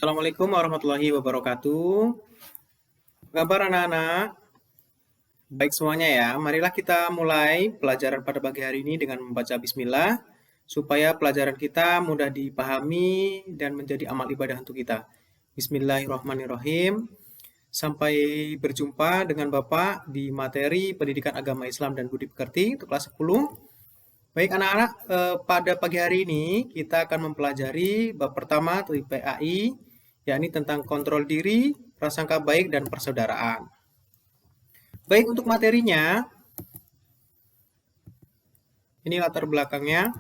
Assalamualaikum warahmatullahi wabarakatuh. Kabar anak-anak? Baik semuanya ya. Marilah kita mulai pelajaran pada pagi hari ini dengan membaca bismillah supaya pelajaran kita mudah dipahami dan menjadi amal ibadah untuk kita. Bismillahirrahmanirrahim. Sampai berjumpa dengan Bapak di materi Pendidikan Agama Islam dan Budi Pekerti untuk kelas 10. Baik anak-anak, pada pagi hari ini kita akan mempelajari bab pertama atau PAI, yakni tentang kontrol diri, prasangka baik, dan persaudaraan. Baik, untuk materinya, ini latar belakangnya.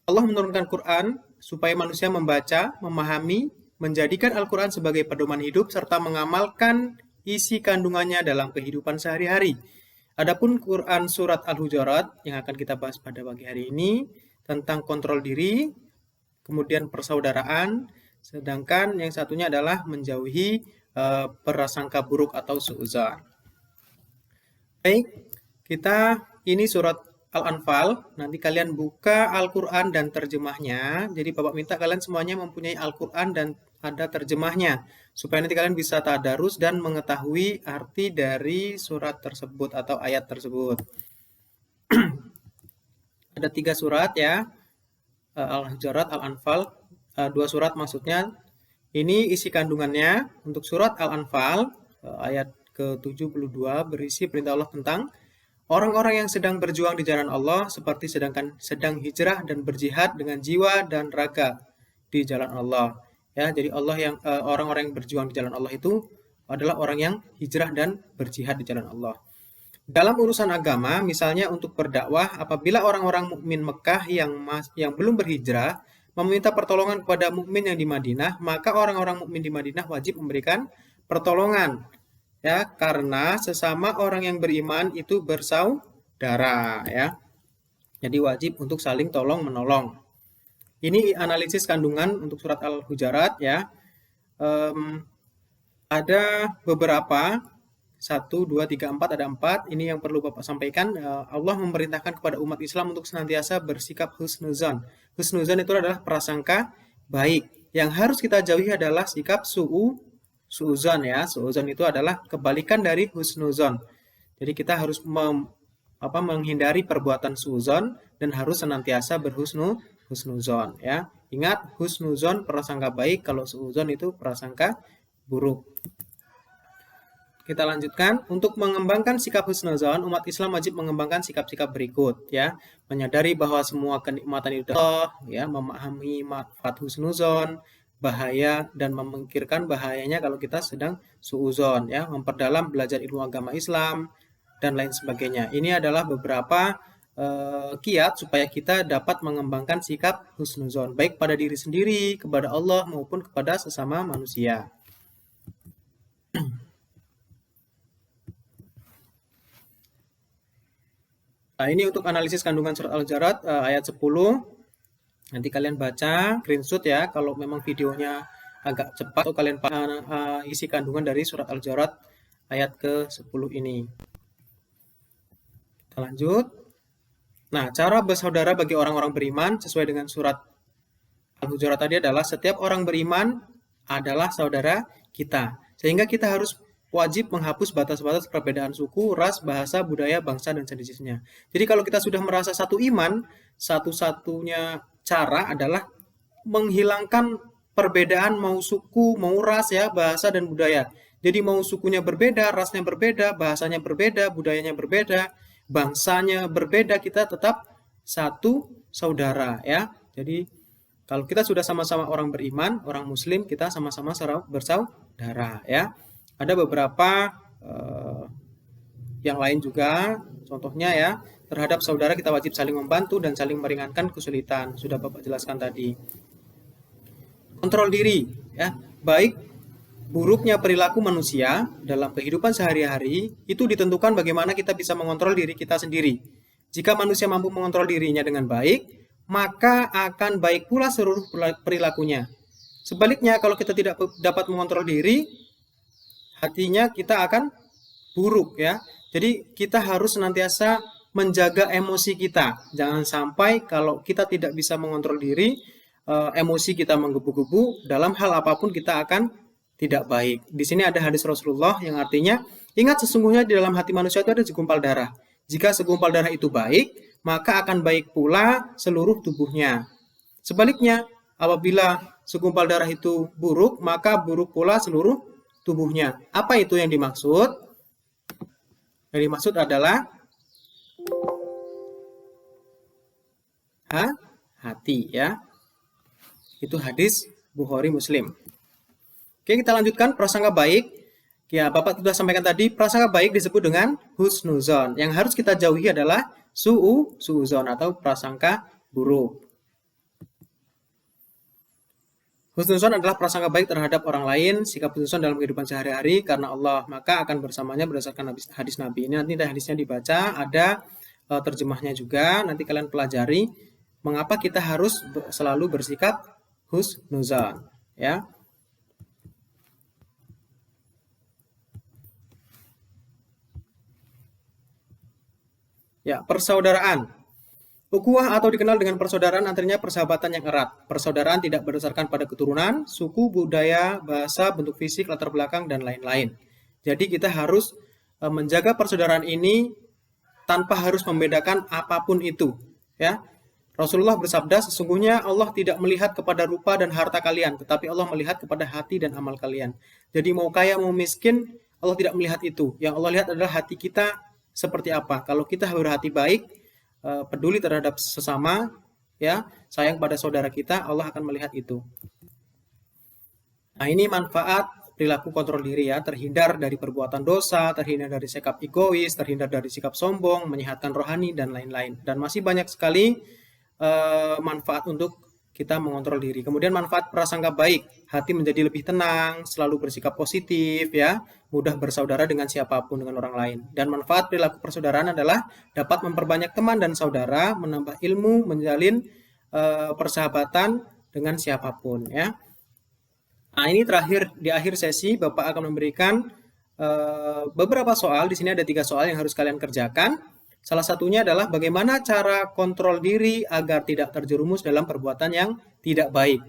Allah menurunkan Quran supaya manusia membaca, memahami, menjadikan Al-Quran sebagai pedoman hidup, serta mengamalkan isi kandungannya dalam kehidupan sehari-hari. Adapun Quran Surat Al-Hujurat yang akan kita bahas pada pagi hari ini tentang kontrol diri, kemudian persaudaraan, sedangkan yang satunya adalah menjauhi prasangka buruk atau suudzon. Baik, ini surat Al-Anfal. Nanti kalian buka Al-Quran dan terjemahnya. Jadi Bapak minta kalian semuanya mempunyai Al-Quran dan ada terjemahnya, supaya nanti kalian bisa tadarus dan mengetahui arti dari surat tersebut atau ayat tersebut. Ada 3 surat ya, Al-Hujurat, Al-Anfal, 2 surat maksudnya. Ini isi kandungannya. Untuk surat Al-Anfal, ayat ke-72 berisi perintah Allah tentang orang-orang yang sedang berjuang di jalan Allah seperti sedang hijrah dan berjihad dengan jiwa dan raga di jalan Allah. Ya, jadi orang-orang yang berjuang di jalan Allah itu adalah orang yang hijrah dan berjihad di jalan Allah. Dalam urusan agama, misalnya untuk berdakwah, apabila orang-orang mukmin Mekah yang belum berhijrah meminta pertolongan kepada mukmin yang di Madinah, maka orang-orang mukmin di Madinah wajib memberikan pertolongan. Ya, karena sesama orang yang beriman itu bersaudara, ya. Jadi wajib untuk saling tolong menolong. Ini analisis kandungan untuk surat Al-Hujurat ya. Ada beberapa 1, 2, 3, 4, ada 4. Ini yang perlu Bapak sampaikan. Allah memerintahkan kepada umat Islam untuk senantiasa bersikap husnuzon. Husnuzon itu adalah prasangka baik. Yang harus kita jauhi adalah sikap suuzon ya. Suuzon itu adalah kebalikan dari husnuzon. Jadi kita harus menghindari perbuatan suuzon dan harus senantiasa berhusnuzon ya. Ingat, husnuzon prasangka baik, kalau suuzon itu prasangka buruk. Kita lanjutkan. Untuk mengembangkan sikap husnuzon, umat Islam wajib mengembangkan sikap-sikap berikut ya. Menyadari bahwa semua kenikmatan itu Allah, ya, memahami manfaat husnuzon, bahaya dan memikirkan bahayanya kalau kita sedang suuzon ya, memperdalam belajar ilmu agama Islam dan lain sebagainya. Ini adalah beberapa kiat supaya kita dapat mengembangkan sikap husnuzon baik pada diri sendiri, kepada Allah maupun kepada sesama manusia. Nah, ini untuk analisis kandungan surat Al-Hujurat ayat 10. Nanti kalian baca, screenshot ya, kalau memang videonya agak cepat atau kalian isi kandungan dari surat Al-Hujurat ayat ke-10 ini. Kita lanjut. Nah, cara bersaudara bagi orang-orang beriman sesuai dengan surat Al-Hujurat tadi adalah setiap orang beriman adalah saudara kita. Sehingga kita harus wajib menghapus batas-batas perbedaan suku, ras, bahasa, budaya, bangsa, dan sejenisnya. Jadi kalau kita sudah merasa satu iman, satu-satunya cara adalah menghilangkan perbedaan mau suku, mau ras ya, bahasa dan budaya. Jadi mau sukunya berbeda, rasnya berbeda, bahasanya berbeda, budayanya berbeda, bangsanya berbeda, kita tetap satu saudara ya. Jadi kalau kita sudah sama-sama orang beriman, orang muslim, kita sama-sama bersaudara ya. Ada beberapa yang lain juga, contohnya ya, terhadap saudara kita wajib saling membantu dan saling meringankan kesulitan. Sudah Bapak jelaskan tadi. Kontrol diri, ya, baik buruknya perilaku manusia dalam kehidupan sehari-hari itu ditentukan bagaimana kita bisa mengontrol diri kita sendiri. Jika manusia mampu mengontrol dirinya dengan baik, maka akan baik pula seluruh perilakunya. Sebaliknya, kalau kita tidak dapat mengontrol diri, hatinya kita akan buruk ya. Jadi kita harus senantiasa menjaga emosi kita. Jangan sampai kalau kita tidak bisa mengontrol diri, emosi kita menggebu-gebu, dalam hal apapun kita akan tidak baik. Di sini ada hadis Rasulullah yang artinya, ingat sesungguhnya di dalam hati manusia itu ada segumpal darah. Jika segumpal darah itu baik, maka akan baik pula seluruh tubuhnya. Sebaliknya, apabila segumpal darah itu buruk, maka buruk pula seluruh tubuhnya. Apa itu yang dimaksud? Yang dimaksud adalah hati, ya. Itu hadis Bukhari Muslim. Oke, kita lanjutkan prasangka baik. Ya, Bapak sudah sampaikan tadi, prasangka baik disebut dengan husnuzon. Yang harus kita jauhi adalah suuzon atau prasangka buruk. Husnuzon adalah prasangka baik terhadap orang lain, sikap husnuzon dalam kehidupan sehari-hari karena Allah, maka akan bersamanya berdasarkan hadis Nabi. Ini nanti hadisnya dibaca, ada terjemahnya juga, nanti kalian pelajari mengapa kita harus selalu bersikap husnuzon, ya. Ya, persaudaraan. Ukhuwah atau dikenal dengan persaudaraan artinya persahabatan yang erat. Persaudaraan tidak berdasarkan pada keturunan, suku, budaya, bahasa, bentuk fisik, latar belakang, dan lain-lain. Jadi kita harus menjaga persaudaraan ini tanpa harus membedakan apapun itu. Ya, Rasulullah bersabda, sesungguhnya Allah tidak melihat kepada rupa dan harta kalian, tetapi Allah melihat kepada hati dan amal kalian. Jadi mau kaya mau miskin, Allah tidak melihat itu. Yang Allah lihat adalah hati kita seperti apa. Kalau kita berhati baik, peduli terhadap sesama, ya, sayang pada saudara kita, Allah akan melihat itu. Nah, ini manfaat perilaku kontrol diri, ya, terhindar dari perbuatan dosa, terhindar dari sikap egois, terhindar dari sikap sombong, menyehatkan rohani, dan lain-lain. Dan masih banyak sekali manfaat untuk kita mengontrol diri. Kemudian manfaat prasangka baik, hati menjadi lebih tenang, selalu bersikap positif, ya, mudah bersaudara dengan siapapun, dengan orang lain. Dan manfaat perilaku persaudaraan adalah dapat memperbanyak teman dan saudara, menambah ilmu, menjalin persahabatan dengan siapapun, ya. Nah, ini terakhir di akhir sesi Bapak akan memberikan beberapa soal. Di sini ada 3 soal yang harus kalian kerjakan. Salah satunya adalah bagaimana cara kontrol diri agar tidak terjerumus dalam perbuatan yang tidak baik.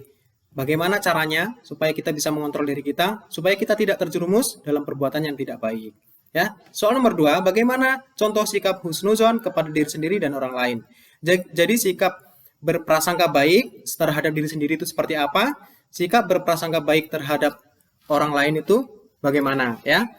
Bagaimana caranya supaya kita bisa mengontrol diri kita, supaya kita tidak terjerumus dalam perbuatan yang tidak baik. Ya, soal nomor 2, bagaimana contoh sikap husnuzon kepada diri sendiri dan orang lain. Jadi sikap berprasangka baik terhadap diri sendiri itu seperti apa? Sikap berprasangka baik terhadap orang lain itu bagaimana, ya?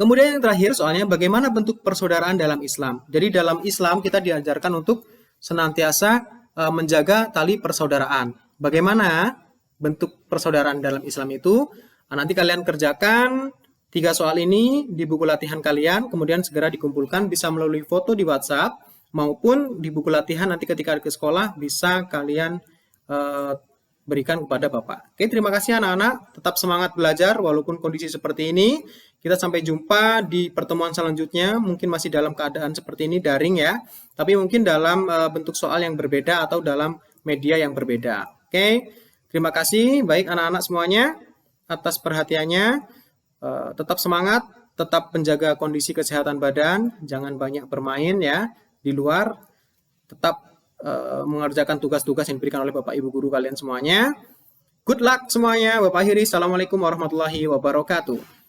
Kemudian yang terakhir soalnya bagaimana bentuk persaudaraan dalam Islam. Jadi dalam Islam kita diajarkan untuk senantiasa menjaga tali persaudaraan. Bagaimana bentuk persaudaraan dalam Islam itu? Nah, nanti kalian kerjakan 3 soal ini di buku latihan kalian, kemudian segera dikumpulkan bisa melalui foto di WhatsApp maupun di buku latihan nanti ketika ke sekolah bisa kalian berikan kepada Bapak. Oke, terima kasih anak-anak. Tetap semangat belajar walaupun kondisi seperti ini. Kita sampai jumpa di pertemuan selanjutnya. Mungkin masih dalam keadaan seperti ini, daring, ya. Tapi mungkin dalam bentuk soal yang berbeda atau dalam media yang berbeda. Oke, terima kasih. Baik anak-anak semuanya atas perhatiannya. Tetap semangat, tetap menjaga kondisi kesehatan badan. Jangan banyak bermain, ya, di luar. Tetap mengerjakan tugas-tugas yang diberikan oleh Bapak Ibu Guru kalian semuanya. Good luck semuanya. Bapak akhiri. Assalamualaikum warahmatullahi wabarakatuh.